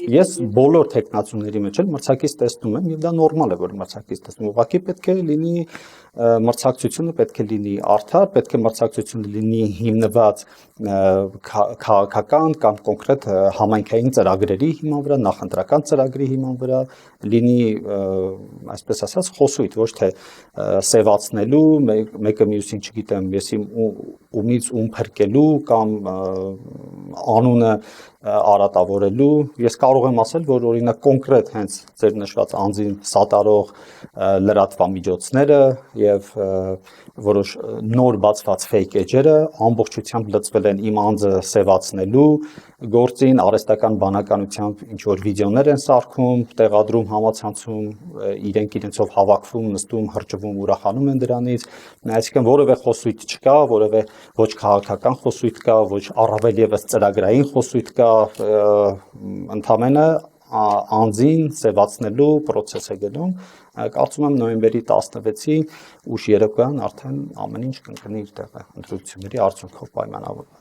Ես բոլոր տեխնացուների մեջ էլ մրցակից տեսնում եմ եւ դա նորմալ է որ մրցակից տեսնում ուղղակի պետք է լինի մրցակցությունը պետք է լինի արդար պետք է մրցակցությունը լինի հիմնված քաղաքական կամ կոնկրետ համայնքային ծրագրերի հիման վրա նախընտրական ծրագրի հիման վրա լինի այսպես ասած խոսույթ ոչ թե սևացնելու մեկը մյուսին չգիտեմ ես ումից ում փրկելու կամ անունը արատավորելու ես կարող եմ ասել որ օրինակ կոնկրետ հենց ձեր նշված անձին սատարող լրատվամիջոցները եւ որոշ նոր բացված fake edge-երը ամբողջությամբ լծվել են իմ անձը սևացնելու գործին արհեստական բանականությամբ ինչ որ վիդեոներ են սարքում տեղադրում համացանցում իրենք իրենցով հավաքվում նստում հրճվում ուրախանում են դրանից այսինքն որևէ խոսույթ չկա որևէ ոչ քաղաքական խոսույթ կա ոչ առավել եւս ծրագրային խոսույթ կա ընդամենը անձին սևացնելու process է գնում կարծում եմ նոյեմբերի 16-ի ուշ երեկոյան արդեն ամեն ինչ կընկնի իր տեղը ընտրությունների արդյունքով պայմանավորված